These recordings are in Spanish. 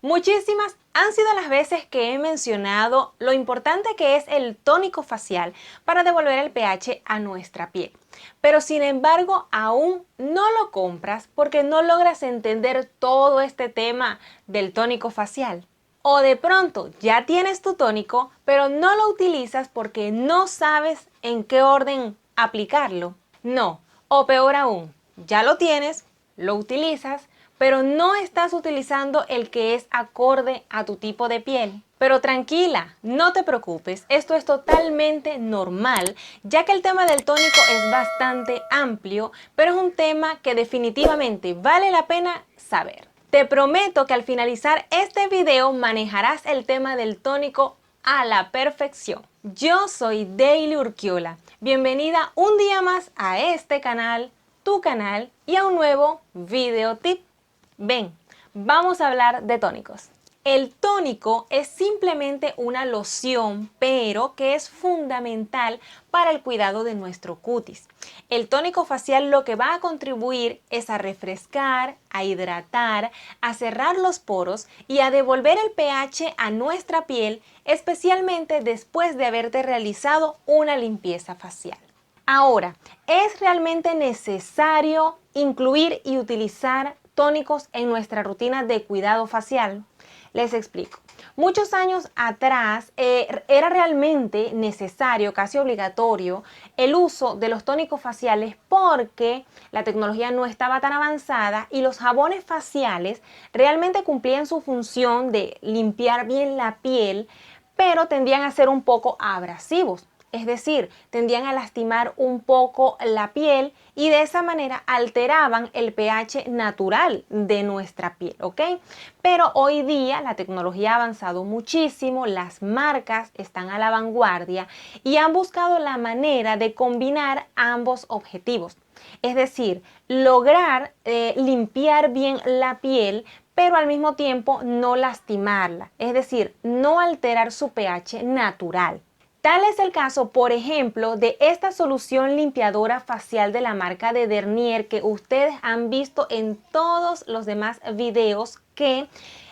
Muchísimas han sido las veces que he mencionado lo importante que es el tónico facial para devolver el pH a nuestra piel. Pero sin embargo, aún no lo compras porque no logras entender todo este tema del tónico facial. O de pronto ya tienes tu tónico, pero no lo utilizas porque no sabes en qué orden aplicarlo. No, o peor aún, ya lo tienes, lo utilizas, pero no estás utilizando el que es acorde a tu tipo de piel. Pero tranquila, no te preocupes, esto es totalmente normal, ya que el tema del tónico es bastante amplio, pero es un tema que definitivamente vale la pena saber. Te prometo que al finalizar este video manejarás el tema del tónico a la perfección. Yo soy Daily Urquiola. Bienvenida un día más a este canal, tu canal, y a un nuevo video tip. Ven, vamos a hablar de tónicos. El tónico es simplemente una loción, pero que es fundamental para el cuidado de nuestro cutis. El tónico facial lo que va a contribuir es a refrescar, a hidratar, a cerrar los poros y a devolver el pH a nuestra piel, especialmente después de haberte realizado una limpieza facial. Ahora, ¿es realmente necesario incluir y utilizar tónicos en nuestra rutina de cuidado facial? Les explico. Muchos años atrás era realmente necesario, casi obligatorio, el uso de los tónicos faciales porque la tecnología no estaba tan avanzada y los jabones faciales realmente cumplían su función de limpiar bien la piel, pero tendían a ser un poco abrasivos. Es decir, tendían a lastimar un poco la piel y de esa manera alteraban el pH natural de nuestra piel, ¿ok? Pero hoy día la tecnología ha avanzado muchísimo, las marcas están a la vanguardia y han buscado la manera de combinar ambos objetivos. Es decir, lograr limpiar bien la piel, pero al mismo tiempo no lastimarla, es decir, no alterar su pH natural. Tal es el caso, por ejemplo, de esta solución limpiadora facial de la marca de Dernier que ustedes han visto en todos los demás videos que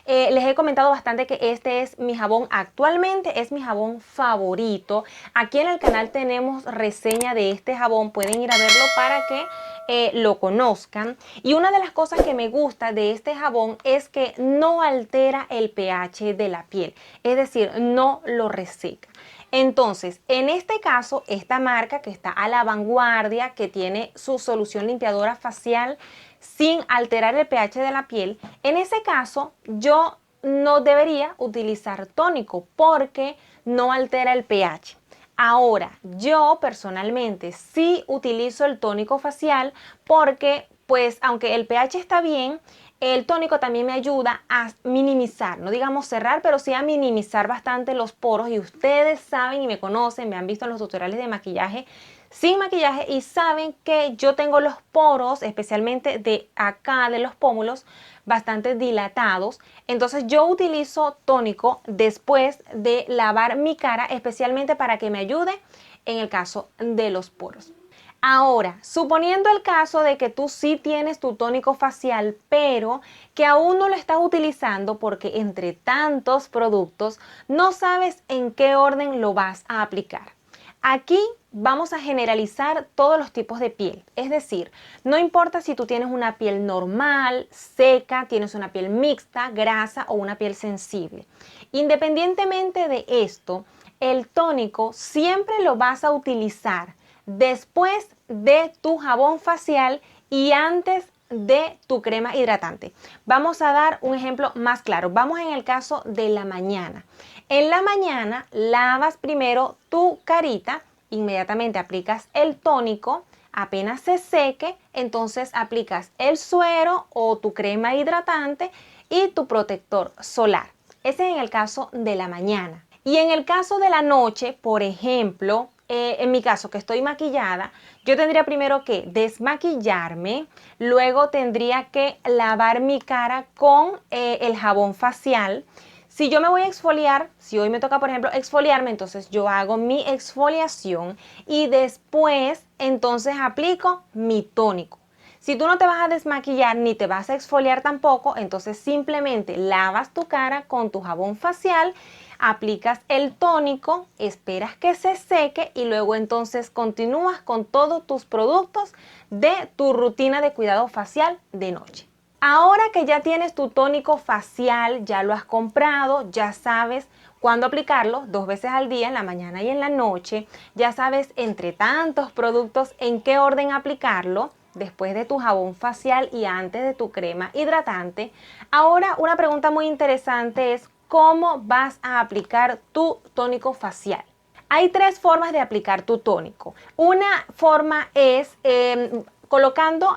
les he comentado bastante que este es mi jabón actualmente, es mi jabón favorito. Aquí en el canal tenemos reseña de este jabón, pueden ir a verlo para que lo conozcan. Y una de las cosas que me gusta de este jabón es que no altera el pH de la piel, es decir, no lo reseca. Entonces, en este caso, esta marca que está a la vanguardia, que tiene su solución limpiadora facial sin alterar el pH de la piel, en ese caso yo no debería utilizar tónico porque no altera el pH. Ahora, yo personalmente sí utilizo el tónico facial porque, pues, aunque el pH está bien, el tónico también me ayuda a minimizar, no digamos cerrar, pero sí a minimizar bastante los poros. Y ustedes saben y me conocen, me han visto en los tutoriales de maquillaje sin maquillaje y saben que yo tengo los poros, especialmente de acá de los pómulos, bastante dilatados. Entonces yo utilizo tónico después de lavar mi cara, especialmente para que me ayude en el caso de los poros. Ahora, suponiendo el caso de que tú sí tienes tu tónico facial, pero que aún no lo estás utilizando porque entre tantos productos no sabes en qué orden lo vas a aplicar. Aquí vamos a generalizar todos los tipos de piel, es decir, no importa si tú tienes una piel normal, seca, tienes una piel mixta, grasa o una piel sensible. Independientemente de esto, el tónico siempre lo vas a utilizar después de tu jabón facial y antes de tu crema hidratante. Vamos a dar un ejemplo más claro. Vamos en el caso de la mañana. En la mañana lavas primero tu carita, inmediatamente aplicas el tónico, apenas se seque, entonces aplicas el suero o tu crema hidratante y tu protector solar. Ese es en el caso de la mañana. Y en el caso de la noche, por ejemplo, en mi caso que estoy maquillada, yo tendría primero que desmaquillarme, luego tendría que lavar mi cara con el jabón facial. Si yo me voy a exfoliar, si hoy me toca por ejemplo exfoliarme, entonces yo hago mi exfoliación y después entonces aplico mi tónico. Si tú no te vas a desmaquillar ni te vas a exfoliar tampoco, entonces simplemente lavas tu cara con tu jabón facial, aplicas el tónico, esperas que se seque y luego entonces continúas con todos tus productos de tu rutina de cuidado facial de noche. Ahora que ya tienes tu tónico facial, ya lo has comprado, ya sabes cuándo aplicarlo, 2 veces al día, en la mañana y en la noche, ya sabes entre tantos productos en qué orden aplicarlo, después de tu jabón facial y antes de tu crema hidratante. Ahora una pregunta muy interesante es ¿cómo vas a aplicar tu tónico facial? Hay 3 formas de aplicar tu tónico. Una forma es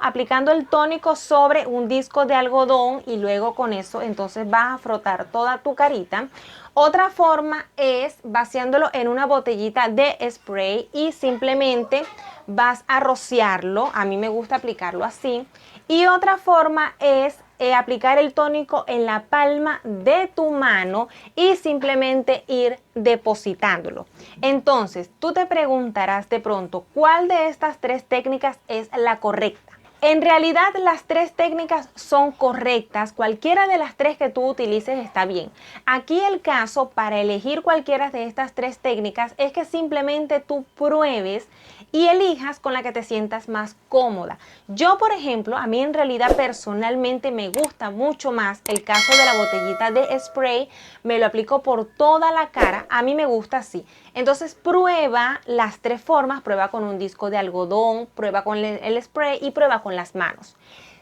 aplicando el tónico sobre un disco de algodón y luego con eso entonces vas a frotar toda tu carita. Otra forma es vaciándolo en una botellita de spray y simplemente vas a rociarlo. A mí me gusta aplicarlo así. Y otra forma es aplicar el tónico en la palma de tu mano y simplemente ir depositándolo. Entonces, tú te preguntarás de pronto, ¿cuál de estas 3 técnicas es la correcta? En realidad las 3 técnicas son correctas, cualquiera de las 3 que tú utilices está bien. Aquí el caso para elegir cualquiera de estas 3 técnicas es que simplemente tú pruebes y elijas con la que te sientas más cómoda. Yo, por ejemplo, a mí en realidad personalmente me gusta mucho más el caso de la botellita de spray, me lo aplico por toda la cara, a mí me gusta así. Entonces prueba las 3 formas, prueba con un disco de algodón, prueba con el spray y prueba con las manos.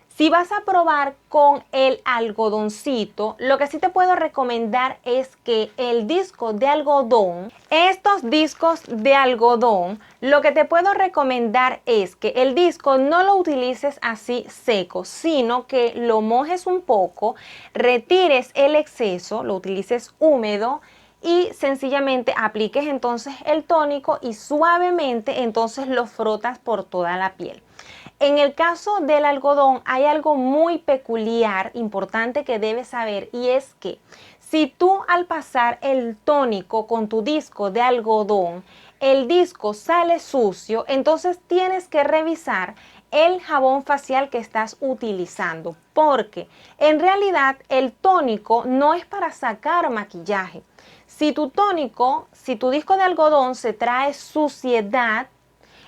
Si vas a probar con el algodoncito, lo que sí te puedo recomendar es que el disco de algodón, estos discos de algodón, lo que te puedo recomendar es que el disco no lo utilices así seco, sino que lo mojes un poco, retires el exceso, lo utilices húmedo y sencillamente apliques entonces el tónico y suavemente entonces lo frotas por toda la piel. En el caso del algodón hay algo muy peculiar, importante que debes saber y es que si tú al pasar el tónico con tu disco de algodón, el disco sale sucio, entonces tienes que revisar el jabón facial que estás utilizando porque en realidad el tónico no es para sacar maquillaje. Si tu disco de algodón se trae suciedad,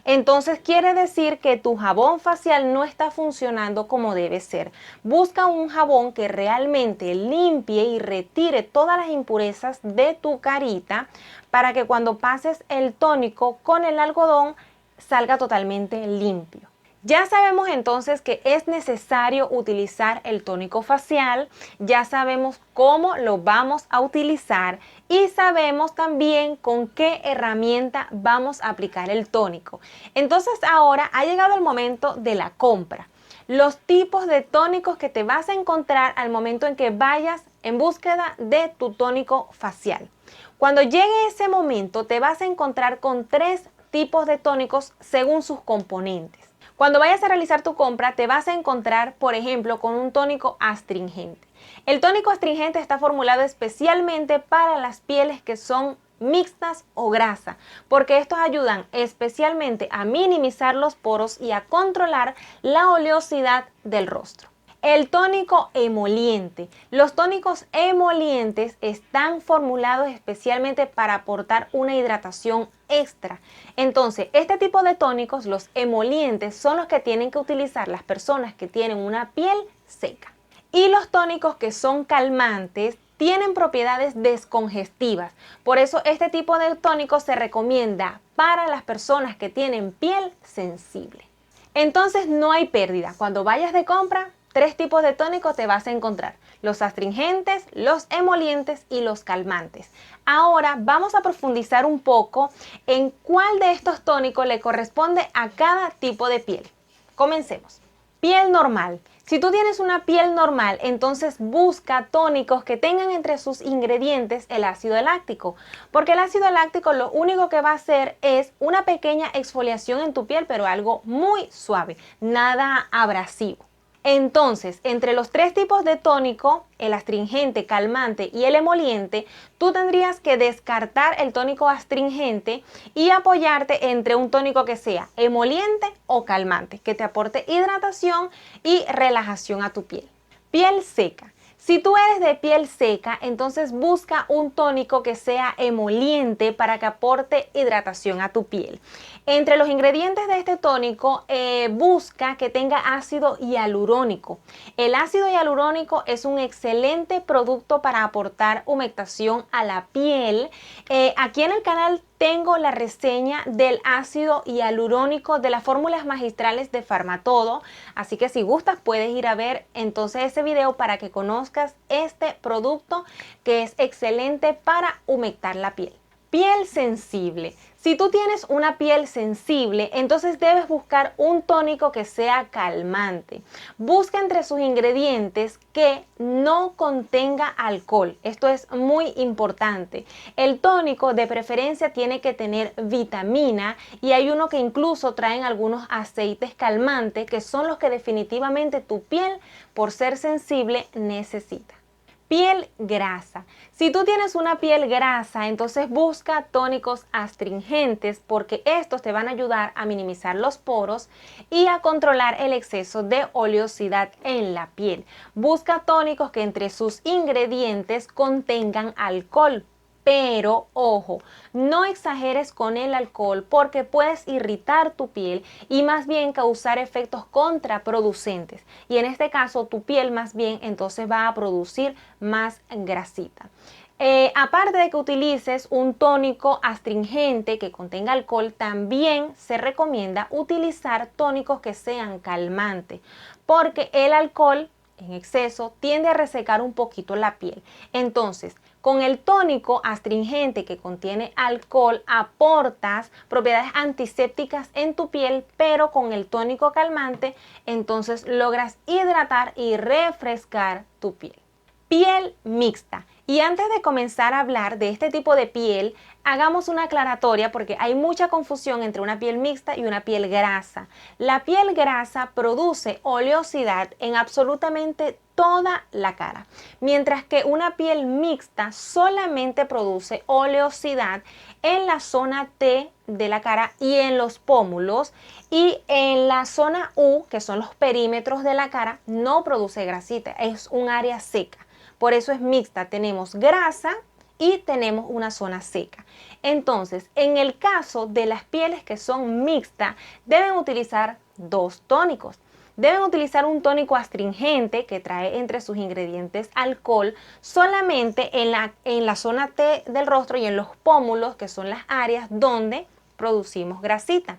entonces quiere decir que tu jabón facial no está funcionando como debe ser. Busca un jabón que realmente limpie y retire todas las impurezas de tu carita para que cuando pases el tónico con el algodón salga totalmente limpio. Ya sabemos entonces que es necesario utilizar el tónico facial, ya sabemos cómo lo vamos a utilizar y sabemos también con qué herramienta vamos a aplicar el tónico. Entonces ahora ha llegado el momento de la compra. Los tipos de tónicos que te vas a encontrar al momento en que vayas en búsqueda de tu tónico facial. Cuando llegue ese momento te vas a encontrar con 3 tipos de tónicos según sus componentes. Cuando vayas a realizar tu compra te vas a encontrar, por ejemplo, con un tónico astringente. El tónico astringente está formulado especialmente para las pieles que son mixtas o grasa, porque estos ayudan especialmente a minimizar los poros y a controlar la oleosidad del rostro. El tónico emoliente. Los tónicos emolientes están formulados especialmente para aportar una hidratación extra. Entonces, este tipo de tónicos, los emolientes, son los que tienen que utilizar las personas que tienen una piel seca. Y los tónicos que son calmantes tienen propiedades descongestivas. Por eso este tipo de tónico se recomienda para las personas que tienen piel sensible. Entonces no hay pérdida. Cuando vayas de compra, 3 tipos de tónicos te vas a encontrar: los astringentes, los emolientes y los calmantes. Ahora vamos a profundizar un poco en cuál de estos tónicos le corresponde a cada tipo de piel. Comencemos. Piel normal. Si tú tienes una piel normal, entonces busca tónicos que tengan entre sus ingredientes el ácido láctico, porque el ácido láctico lo único que va a hacer es una pequeña exfoliación en tu piel, pero algo muy suave, nada abrasivo. Entonces, entre los tres tipos de tónico, el astringente, calmante y el emoliente, tú tendrías que descartar el tónico astringente y apoyarte entre un tónico que sea emoliente o calmante, que te aporte hidratación y relajación a tu piel. Piel seca. Si tú eres de piel seca, entonces busca un tónico que sea emoliente para que aporte hidratación a tu piel. Entre los ingredientes de este tónico, busca que tenga ácido hialurónico. El ácido hialurónico es un excelente producto para aportar humectación a la piel. Aquí en el canal tengo la reseña del ácido hialurónico de las fórmulas magistrales de Farmatodo, así que si gustas puedes ir a ver entonces ese video para que conozcas este producto que es excelente para humectar la piel. Piel sensible. Si tú tienes una piel sensible, entonces debes buscar un tónico que sea calmante. Busca entre sus ingredientes que no contenga alcohol. Esto es muy importante. El tónico de preferencia tiene que tener vitamina y hay uno que incluso traen algunos aceites calmantes que son los que definitivamente tu piel, por ser sensible, necesita. Piel grasa. Si tú tienes una piel grasa, entonces busca tónicos astringentes porque estos te van a ayudar a minimizar los poros y a controlar el exceso de oleosidad en la piel. Busca tónicos que entre sus ingredientes contengan alcohol. Pero, ojo, no exageres con el alcohol porque puedes irritar tu piel y más bien causar efectos contraproducentes. Y en este caso, tu piel más bien entonces va a producir más grasita. Aparte de que utilices un tónico astringente que contenga alcohol, también se recomienda utilizar tónicos que sean calmantes porque el alcohol en exceso tiende a resecar un poquito la piel. Entonces, con el tónico astringente que contiene alcohol aportas propiedades antisépticas en tu piel, pero con el tónico calmante entonces logras hidratar y refrescar tu piel. Piel mixta. Y antes de comenzar a hablar de este tipo de piel, hagamos una aclaratoria porque hay mucha confusión entre una piel mixta y una piel grasa. La piel grasa produce oleosidad en absolutamente toda la cara, mientras que una piel mixta solamente produce oleosidad en la zona T de la cara y en los pómulos, y en la zona U, que son los perímetros de la cara, no produce grasita, es un área seca. Por eso es mixta, tenemos grasa y tenemos una zona seca. Entonces, en el caso de las pieles que son mixtas, deben utilizar dos tónicos. Deben utilizar un tónico astringente que trae entre sus ingredientes alcohol solamente en la zona T del rostro y en los pómulos, que son las áreas donde producimos grasita.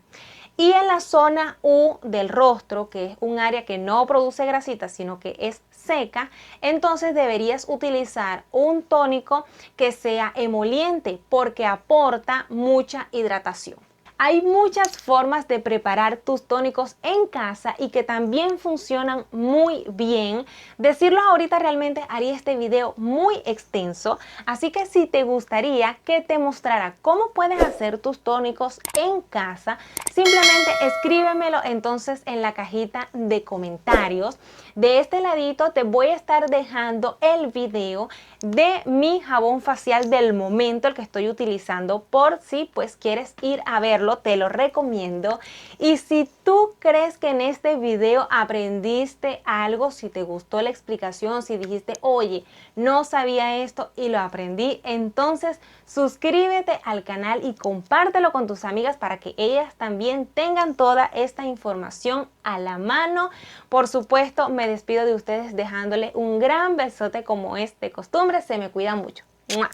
Y en la zona U del rostro, que es un área que no produce grasita, sino que es seca, entonces deberías utilizar un tónico que sea emoliente porque aporta mucha hidratación. Hay muchas formas de preparar tus tónicos en casa y que también funcionan muy bien. Decirlo ahorita realmente haría este video muy extenso, así que si te gustaría que te mostrara cómo puedes hacer tus tónicos en casa, simplemente escríbemelo entonces en la cajita de comentarios. De este ladito te voy a estar dejando el video de mi jabón facial del momento, el que estoy utilizando, por si pues quieres ir a verlo, te lo recomiendo. Y si tú crees que en este video aprendiste algo, si te gustó la explicación, si dijiste, oye, no sabía esto y lo aprendí, entonces suscríbete al canal y compártelo con tus amigas para que ellas también tengan toda esta información a la mano. Por supuesto, me despido de ustedes dejándole un gran besote como es de costumbre. Se me cuida mucho. ¡Mua!